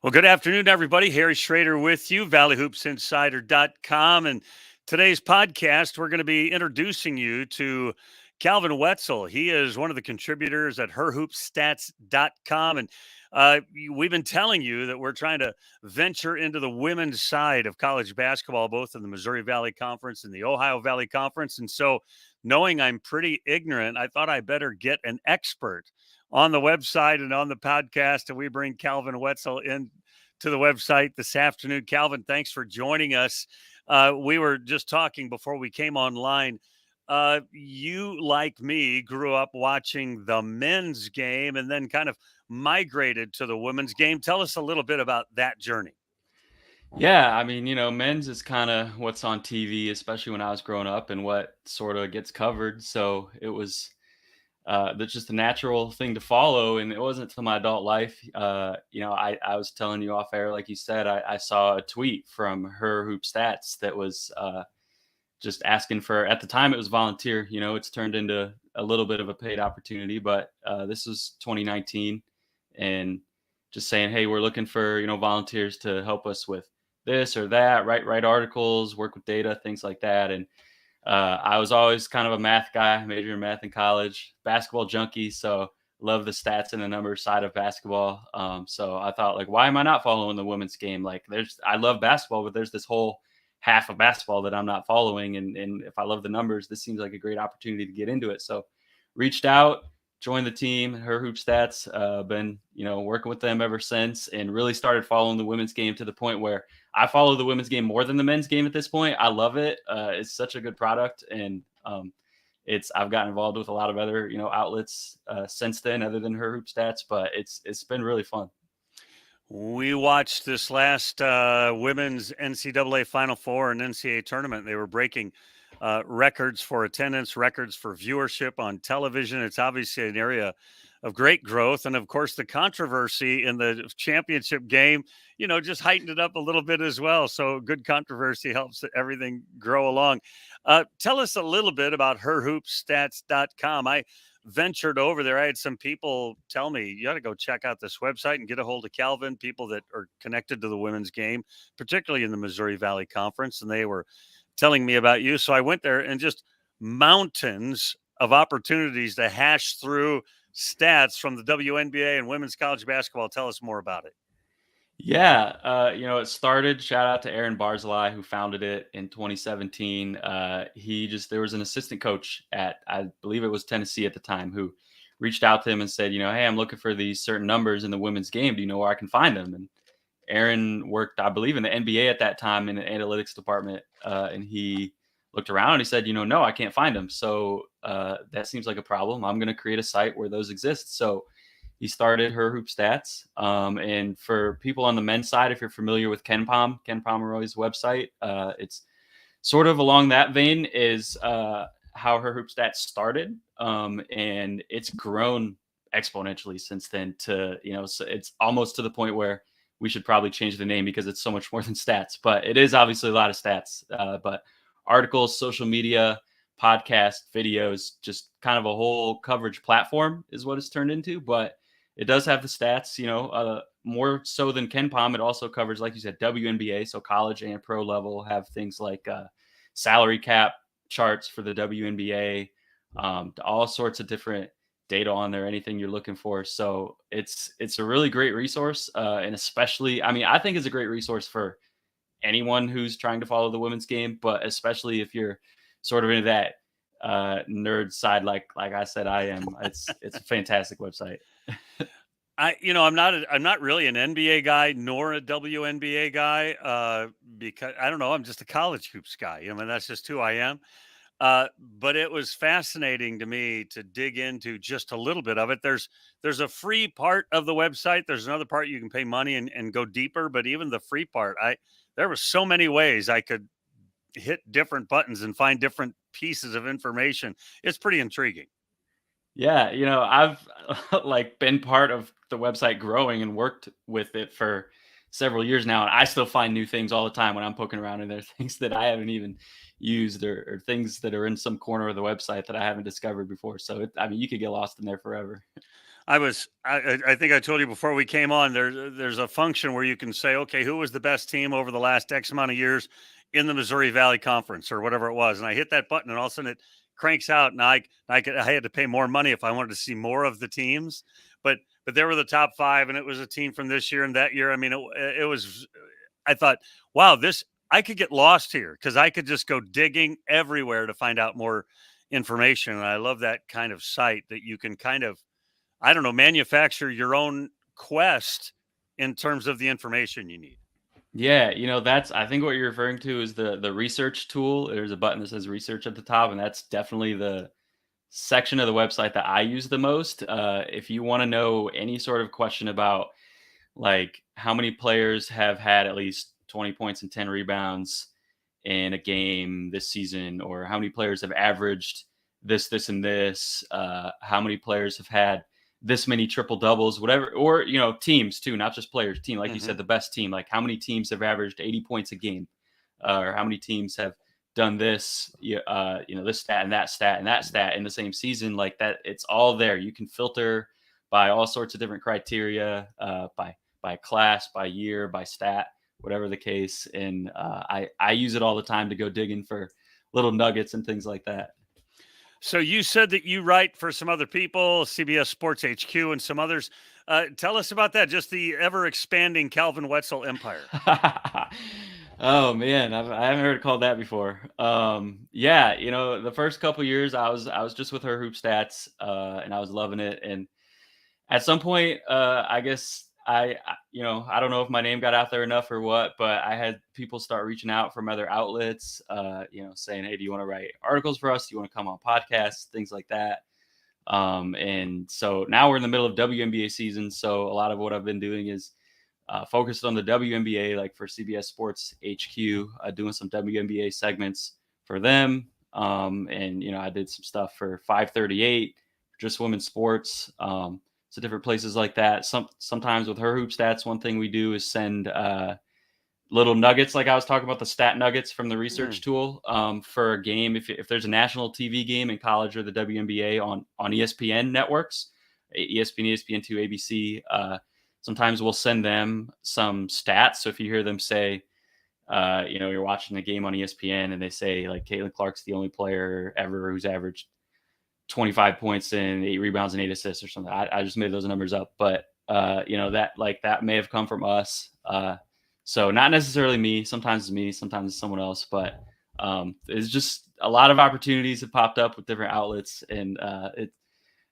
Well, good afternoon, everybody. Harry Schroeder with you, valleyhoopsinsider.com. And today's podcast, we're going to be introducing you to Calvin Wetzel. He is one of the contributors at HerHoopStats.com. And we've been telling you that we're trying to venture into the women's side of college basketball, both in the Missouri Valley Conference and the Ohio Valley Conference. And so, knowing I'm pretty ignorant, I thought I better get an expert on the website and on the podcast. And we bring Calvin Wetzel in to the website this afternoon. Calvin, thanks for joining us. We were just talking before we came online. You, like me, grew up watching the men's game and then kind of migrated to the women's game. Tell us a little bit about that journey. Yeah, I mean, men's is kind of what's on TV, especially when I was growing up and what sort of gets covered. So it was that's just a natural thing to follow. And it wasn't until my adult life. I was telling you off air, like you said, I saw a tweet from Her Hoop Stats that was just asking for, at the time it was volunteer. It's turned into a little bit of a paid opportunity, but this was 2019 and just saying, hey, we're looking for, volunteers to help us with this or that, write articles, work with data, things like that. And I was always kind of a math guy, majoring in math in college, basketball junkie. So love the stats and the numbers side of basketball. So I thought, like, why am I not following the women's game? Like, I love basketball, but there's this whole half of basketball that I'm not following. And if I love the numbers, this seems like a great opportunity to get into it. So reached out, joined the team, Her Hoop Stats, been, working with them ever since, and really started following the women's game to the point where I follow the women's game more than the men's game at this point. I love it. It's such a good product. And I've gotten involved with a lot of other, outlets since then, other than Her Hoop Stats, but it's been really fun. We watched this last women's NCAA Final Four and NCAA tournament. They were breaking records for attendance, records for viewership on television. It's obviously an area of great growth. And of course, the controversy in the championship game, just heightened it up a little bit as well. So good controversy helps everything grow along. Tell us a little bit about herhoopstats.com. I ventured over there. I had some people tell me, you got to go check out this website and get a hold of Calvin, people that are connected to the women's game, particularly in the Missouri Valley Conference. And they were telling me about you. So I went there and just mountains of opportunities to hash through stats from the WNBA and women's college basketball. Tell us more about it. Yeah, it started. Shout out to Aaron Barzilai, who founded it in 2017. There was an assistant coach at, I believe it was Tennessee at the time, who reached out to him and said, hey, I'm looking for these certain numbers in the women's game. Do you know where I can find them? And Aaron worked, I believe, in the NBA at that time in the analytics department, and he looked around and he said, no, I can't find them. So that seems like a problem. I'm going to create a site where those exist. So he started Her Hoop Stats. And for people on the men's side, if you're familiar with Ken Pomeroy's website, it's sort of along that vein is how Her Hoop Stats started. And it's grown exponentially since then to, so it's almost to the point where we should probably change the name because it's so much more than stats. But it is obviously a lot of stats. But articles, social media, podcast, videos, just kind of a whole coverage platform is what it's turned into. But it does have the stats, more so than Ken Pom. It also covers, like you said, WNBA, so college and pro level, have things like salary cap charts for the WNBA, all sorts of different data on there, anything you're looking for. So it's a really great resource. And especially, I think it's a great resource for anyone who's trying to follow the women's game, but especially if you're sort of into that nerd side, like I said, I am. It's a fantastic website. I'm not really an NBA guy nor a WNBA guy because I don't know. I'm just a college hoops guy. That's just who I am. But it was fascinating to me to dig into just a little bit of it. There's a free part of the website. There's another part you can pay money and go deeper. But even the free part, there were so many ways I could hit different buttons and find different pieces of information. It's pretty intriguing. Yeah, I've like been part of the website growing and worked with it for several years now, and I still find new things all the time when I'm poking around, and there are things that I haven't even used or things that are in some corner of the website that I haven't discovered before. So you could get lost in there forever. I think I told you before we came on. There's a function where you can say, okay, who was the best team over the last X amount of years in the Missouri Valley Conference or whatever it was, and I hit that button, and all of a sudden it cranks out, and I had to pay more money if I wanted to see more of the teams, but there were the top five, and it was a team from this year and that year. I mean, it was. I thought, wow, this I could get lost here because I could just go digging everywhere to find out more information, and I love that kind of site that you can kind of, I don't know, manufacture your own quest in terms of the information you need. Yeah, that's I think what you're referring to is the research tool. There's a button that says research at the top, and that's definitely the section of the website that I use the most. If you want to know any sort of question about like how many players have had at least 20 points and 10 rebounds in a game this season, or how many players have averaged this, and this, how many players have had this many triple doubles, whatever, or, teams too, not just players, team, like you said, the best team, like how many teams have averaged 80 points a game, or how many teams have done this, this stat and that stat and that stat in the same season, like that. It's all there. You can filter by all sorts of different criteria, by class, by year, by stat, whatever the case. And I use it all the time to go digging for little nuggets and things like that. So you said that you write for some other people, CBS Sports HQ and some others. Tell us about that, just the ever-expanding Calvin Wetzel empire. Oh man, I haven't heard it called that before. Yeah, the first couple years I was just with HerHoopStats, and I was loving it. And at some point, I guess I don't know if my name got out there enough or what, but I had people start reaching out from other outlets, saying, "Hey, do you want to write articles for us? Do you want to come on podcasts, things like that?" And so now we're in the middle of WNBA season. So a lot of what I've been doing is focused on the WNBA, like for CBS Sports HQ, doing some WNBA segments for them. And I did some stuff for 538, just women's sports. So different places like that. Sometimes with HerHoopStats, one thing we do is send little nuggets, like I was talking about the stat nuggets from the research tool, for a game. If there's a national TV game in college or the WNBA on ESPN networks, ESPN, ESPN2, ABC, sometimes we'll send them some stats. So if you hear them say, you're watching the game on ESPN and they say like Caitlin Clark's the only player ever who's averaged 25 points and 8 rebounds and 8 assists or something. I just made those numbers up, but that may have come from us. So not necessarily me. Sometimes it's me, sometimes it's someone else, but it's just a lot of opportunities have popped up with different outlets, and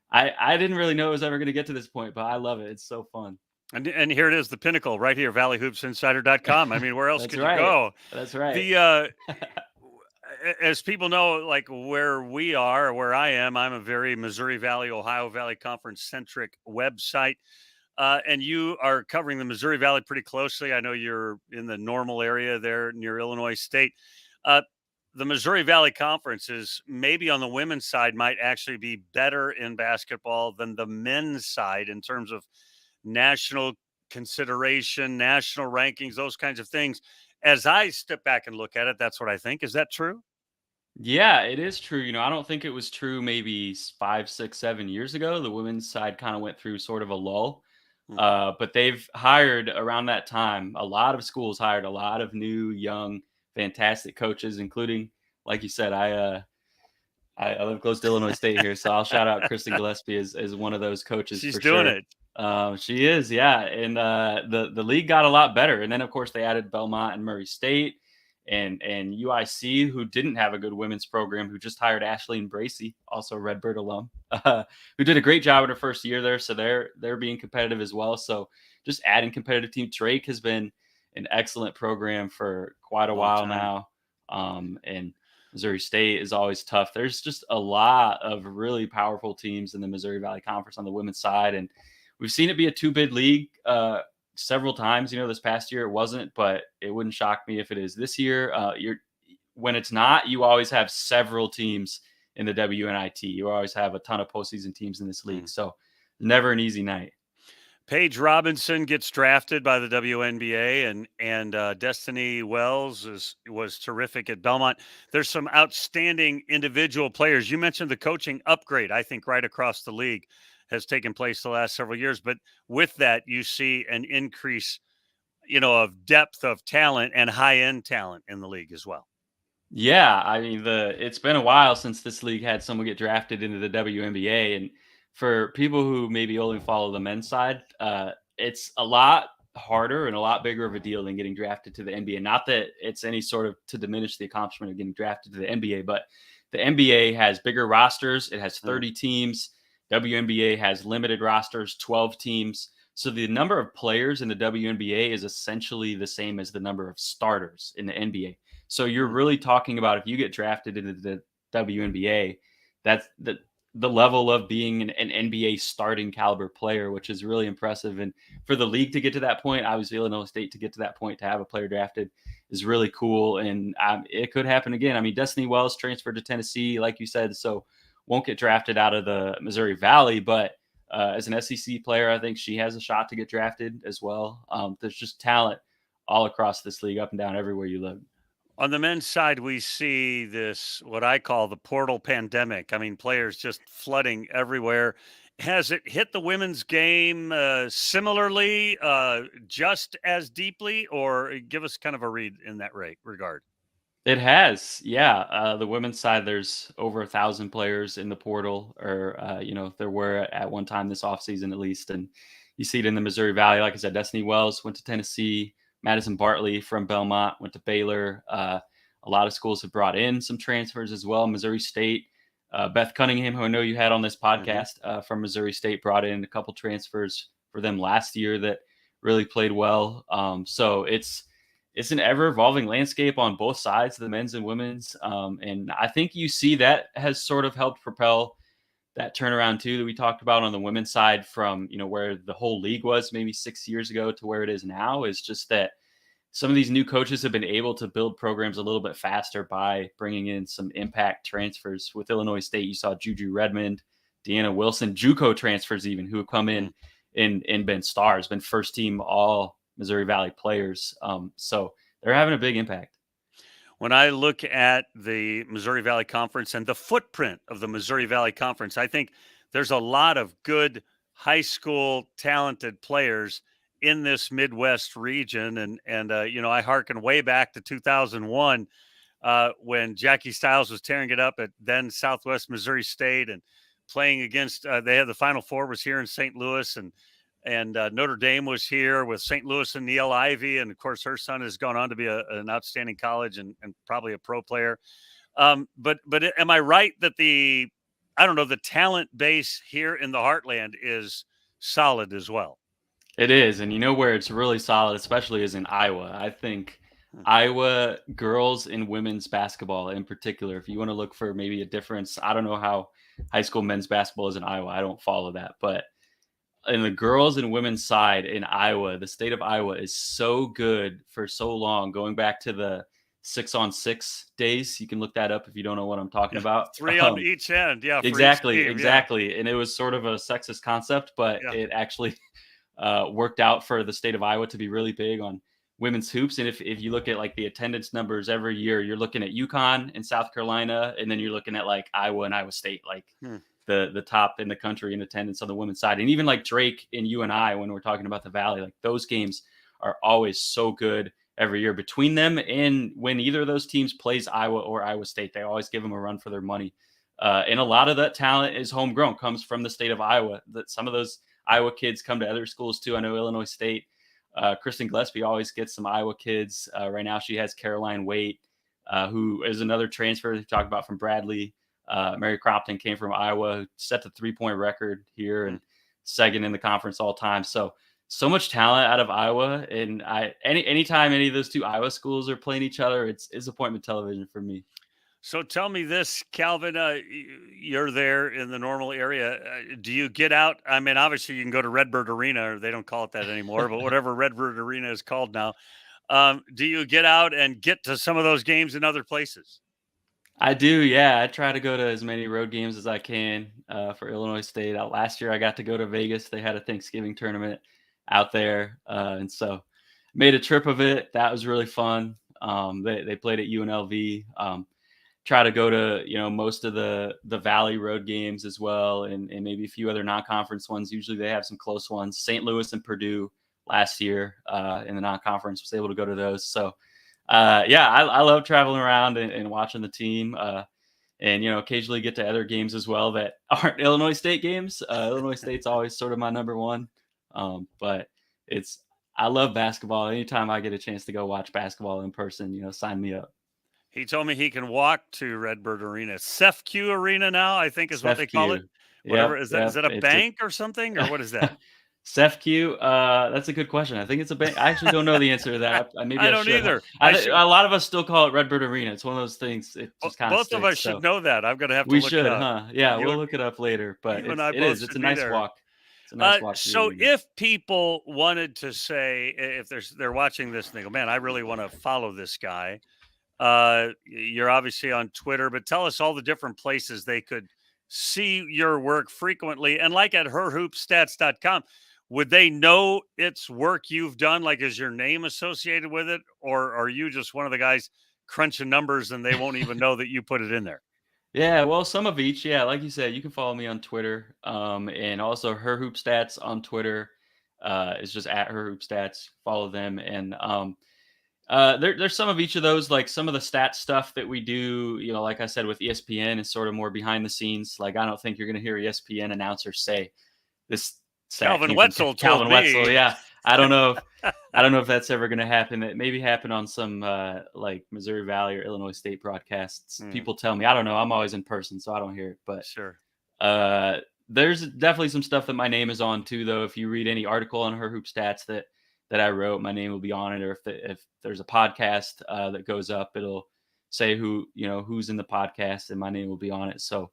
I didn't really know it was ever going to get to this point, but I love it. It's so fun. And here it is, the pinnacle right here, valleyhoopsinsider.com. I mean, where else could you go? That's right. The as people know, like where we are, where I am, I'm a very Missouri Valley, Ohio Valley Conference centric website. And you are covering the Missouri Valley pretty closely. I know you're in the Normal area there near Illinois State. The Missouri Valley Conference is maybe on the women's side might actually be better in basketball than the men's side in terms of national consideration, national rankings, those kinds of things. As I step back and look at it, that's what I think. Is that true? Yeah, it is true. I don't think it was true maybe 5, 6, 7 years ago. The women's side kind of went through sort of a lull. But they've hired around that time, a lot of schools hired a lot of new, young, fantastic coaches, including, like you said, I live close to Illinois State here, so I'll shout out Kristen Gillespie as one of those coaches. She's for doing sure. She is, yeah. And the league got a lot better. And then, of course, they added Belmont and Murray State and UIC, who didn't have a good women's program, who just hired Ashleen Bracey, also Redbird alum, who did a great job in her first year there. So they're being competitive as well. So just adding competitive team. Drake has been an excellent program for quite a while now. And Missouri State is always tough. There's just a lot of really powerful teams in the Missouri Valley Conference on the women's side. And we've seen it be a two-bid league several times. This past year it wasn't, but it wouldn't shock me if it is this year. When it's not, you always have several teams in the WNIT. You always have a ton of postseason teams in this league. So never an easy night. Paige Robinson gets drafted by the WNBA, and Destiny Wells was terrific at Belmont. There's some outstanding individual players. You mentioned the coaching upgrade, I think, right across the league. has taken place the last several years. But with that, you see an increase, of depth of talent and high end talent in the league as well. Yeah, I mean it's been a while since this league had someone get drafted into the WNBA, and for people who maybe only follow the men's side, it's a lot harder and a lot bigger of a deal than getting drafted to the NBA. Not that it's any sort of to diminish the accomplishment of getting drafted to the NBA, but the NBA has bigger rosters. It has 30 teams. WNBA has limited rosters, 12 teams. So the number of players in the WNBA is essentially the same as the number of starters in the NBA. So you're really talking about if you get drafted into the WNBA, that's the level of being an NBA starting caliber player, which is really impressive. And for the league to get to that point, obviously Illinois State to get to that point to have a player drafted is really cool. And it could happen again. I mean, Destiny Wells transferred to Tennessee, like you said, so won't get drafted out of the Missouri Valley, but as an SEC player, I think she has a shot to get drafted as well. There's just talent all across this league, up and down, everywhere you look. On the men's side, we see this, what I call the portal pandemic. I mean, players just flooding everywhere. Has it hit the women's game similarly, just as deeply, or give us kind of a read in that regard? It has, yeah. The women's side, there's over 1,000 players in the portal, or there were at one time this offseason at least. And you see it in the Missouri Valley. Like I said, Destiny Wells went to Tennessee. Madison Bartley from Belmont went to Baylor. A lot of schools have brought in some transfers as well. Missouri State, Beth Cunningham, who I know you had on this podcast from Missouri State, brought in a couple transfers for them last year that really played well. So it's an ever evolving landscape on both sides, the men's and women's. And I think you see that has sort of helped propel that turnaround too that we talked about on the women's side from, where the whole league was maybe 6 years ago to where it is now, is just that some of these new coaches have been able to build programs a little bit faster by bringing in some impact transfers. With Illinois State, you saw Juju Redmond, Deanna Wilson, JUCO transfers even, who have come in and been stars, been first team all Missouri Valley players. So they're having a big impact. When I look at the Missouri Valley Conference and the footprint of the Missouri Valley Conference, I think there's a lot of good high school talented players in this Midwest region. And I hearken way back to 2001 when Jackie Stiles was tearing it up at then Southwest Missouri State and playing against, they had the Final Four was here in St. Louis, and Notre Dame was here with St. Louis and Neil Ivey. And of course, her son has gone on to be an outstanding college and probably a pro player. But am I right that the talent base here in the heartland is solid as well? It is. And where it's really solid, especially is in Iowa. I think Iowa girls and women's basketball in particular, if you want to look for maybe a difference, I don't know how high school men's basketball is in Iowa. I don't follow that, but in the girls and women's side in Iowa, the state of Iowa is so good for so long, going back to the 6-on-6 days. You can look that up if you don't know what I'm talking about. 3 on each end. Yeah. Exactly. Team, exactly. Yeah. And it was sort of a sexist concept, but it actually worked out for the state of Iowa to be really big on women's hoops. And if you look at like the attendance numbers every year, you're looking at UConn and South Carolina, and then you're looking at like Iowa and Iowa State, like the top in the country in attendance on the women's side. And even like Drake and UNI, when we're talking about the Valley, like those games are always so good every year between them. And when either of those teams plays Iowa or Iowa State, they always give them a run for their money. And a lot of that talent is homegrown, comes from the state of Iowa. That some of those Iowa kids come to other schools too. I know Illinois State, Kristen Gillespie always gets some Iowa kids. Right now she has Caroline Waite, who is another transfer we talked about from Bradley. Mary Crompton came from Iowa, set the 3-point record here and second in the conference all time. So much talent out of Iowa. And anytime any of those two Iowa schools are playing each other, it's appointment television for me. So tell me this, Calvin, you're there in the Normal area. Do you get out? I mean, obviously you can go to Redbird Arena, or they don't call it that anymore, but whatever Redbird Arena is called now. Do you get out and get to some of those games in other places? I do, yeah. I try to go to as many road games as I can for Illinois State. Last year, I got to go to Vegas. They had a Thanksgiving tournament out there, and so made a trip of it. That was really fun. They played at UNLV. try to go to, most of the Valley road games as well, and maybe a few other non-conference ones. Usually they have some close ones. St. Louis and Purdue last year in the non-conference, was able to go to those. So yeah, I love traveling around and watching the team. And occasionally get to other games as well that aren't Illinois State games. Illinois State's always sort of my number one, but I love basketball. Anytime I get a chance to go watch basketball in person, sign me up. He told me he can walk to Redbird Arena, CEFQ Arena now, I think is what they call it. CEFQ. Whatever Yep, is that? Is yep. that a It's bank or something, or what is that? CEFQ. That's a good question. I think it's a bank. I actually don't know the answer to that. Maybe I I don't should. either. A lot of us still call it Redbird Arena. It's one of those things. It just kind of Both of us sticks. should So know that. I'm going to have to we look it should, up. huh? Yeah, You we'll and- look it up later. But you and I it both is. It's should a be nice there. walk. It's a nice walk. So if people wanted to say, if they're watching this and they go, man, I really want to follow this guy. You're obviously on Twitter, but tell us all the different places they could see your work frequently. And like at HerHoopStats.com, would they know it's work you've done? Like, is your name associated with it? Or are you just one of the guys crunching numbers and they won't even know that you put it in there? Yeah, well, some of each. Yeah, like you said, you can follow me on Twitter, and also HerHoopStats on Twitter. It's just at HerHoopStats. Follow them, and there's some of each of those. Like some of the stat stuff that we do, like I said with ESPN, is sort of more behind the scenes. Like I don't think you're going to hear ESPN announcers say this. Calvin Wetzel told me. Wetzel, yeah. I don't know if that's ever going to happen. It maybe happen on some like Missouri Valley or Illinois State broadcasts. People tell me. I don't know. I'm always in person, so I don't hear it. But sure. There's definitely some stuff that my name is on too, though. If you read any article on HerHoopStats that I wrote, my name will be on it. Or if there's a podcast that goes up, it'll say who's in the podcast, and my name will be on it. So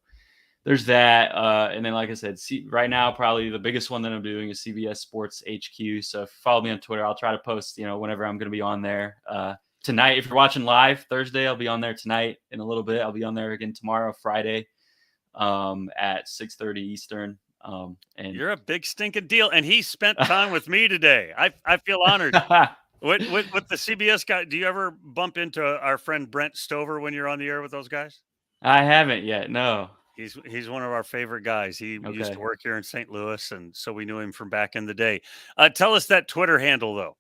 there's that. And then, like I said, right now, probably the biggest one that I'm doing is CBS Sports HQ. So if you follow me on Twitter, I'll try to post, whenever I'm going to be on there. Tonight, if you're watching live Thursday, I'll be on there tonight in a little bit. I'll be on there again tomorrow, Friday, at 6:30 Eastern. And you're a big stinking deal. And he spent time with me today. I feel honored. With the CBS guy, do you ever bump into our friend Brent Stover when you're on the air with those guys? I haven't yet. No. He's one of our favorite guys. He used to work here in St. Louis, and so we knew him from back in the day. Tell us that Twitter handle, though.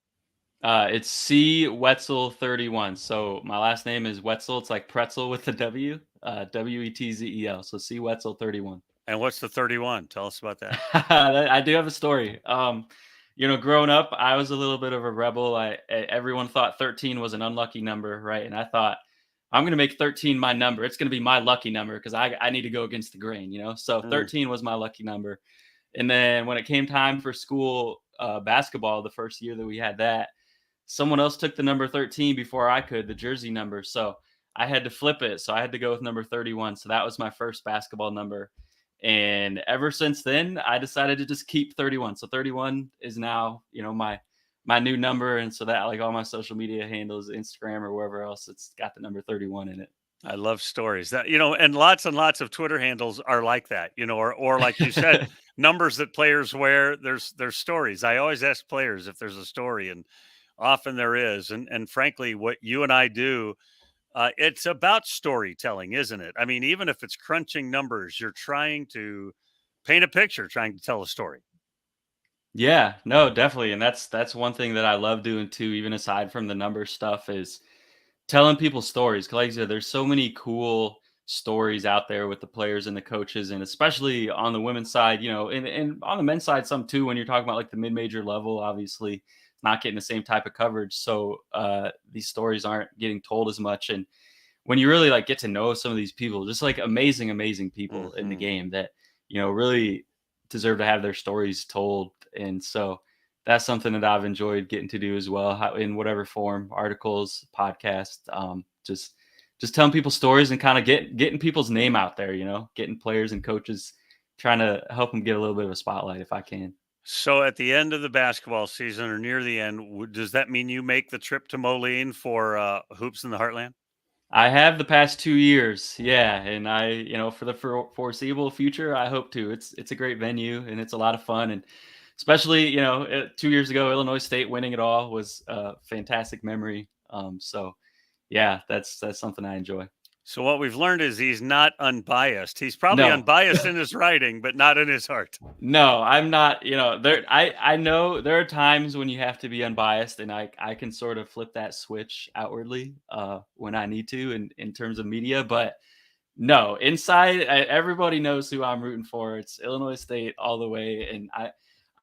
It's C Wetzel 31. So my last name is Wetzel. It's like pretzel with the W. Wetzel. So C Wetzel 31. And what's the 31? Tell us about that. I do have a story. Growing up, I was a little bit of a rebel. Everyone thought 13 was an unlucky number, right? And I thought, I'm going to make 13 my number. It's going to be my lucky number because I need to go against the grain, So 13 was my lucky number. And then when it came time for school basketball, the first year that we had that, someone else took the number 13 before I could, the jersey number. So I had to flip it. So I had to go with number 31. So that was my first basketball number. And ever since then, I decided to just keep 31. So 31 is now, my new number. And so that, like, all my social media handles, Instagram or wherever else, it's got the number 31 in it. I love stories that, and lots of Twitter handles are like that, or like you said, numbers that players wear. There's stories. I always ask players if there's a story, and often there is. And frankly, what you and I do, it's about storytelling, isn't it? I mean, even if it's crunching numbers, you're trying to paint a picture, trying to tell a story. Yeah, no, definitely. And that's one thing that I love doing too, even aside from the number stuff, is telling people stories. 'Cause like I said, there's so many cool stories out there with the players and the coaches, and especially on the women's side, and on the men's side, some too, when you're talking about like the mid-major level, obviously not getting the same type of coverage. So these stories aren't getting told as much. And when you really like get to know some of these people, just like amazing people in the game that, really deserve to have their stories told. And so that's something that I've enjoyed getting to do as well, in whatever form, articles, podcast, just telling people stories and kind of getting people's name out there, getting players and coaches, trying to help them get a little bit of a spotlight if I can. So at the end of the basketball season or near the end, does that mean you make the trip to Moline for Hoops in the Heartland? I have the past 2 years. Yeah. And I, for the foreseeable future, I hope to. It's a great venue and it's a lot of fun. And especially, 2 years ago, Illinois State winning it all was a fantastic memory. So yeah, that's something I enjoy. So what we've learned is he's not unbiased. He's probably No. unbiased in his writing, but not in his heart. No, I'm not, I know there are times when you have to be unbiased, and I can sort of flip that switch outwardly when I need to in terms of media, but no, inside everybody knows who I'm rooting for. It's Illinois State all the way, and I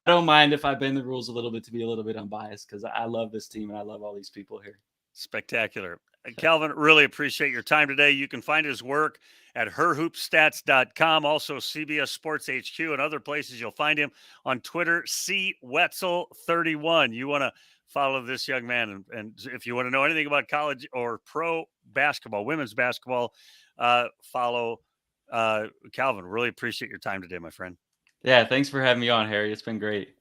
don't mind if I bend the rules a little bit to be a little bit unbiased because I love this team and I love all these people here. Spectacular. Calvin, really appreciate your time today. You can find his work at HerHoopStats.com, also CBS Sports HQ and other places. You'll find him on Twitter, CWetzel31. You want to follow this young man, and if you want to know anything about college or pro basketball, women's basketball, follow Calvin. Really appreciate your time today, my friend. Yeah, thanks for having me on, Harry. It's been great.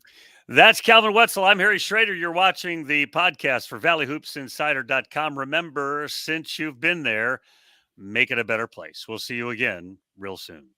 That's Calvin Wetzel. I'm Harry Schroeder. You're watching the podcast for ValleyHoopsInsider.com. Remember, since you've been there, make it a better place. We'll see you again real soon.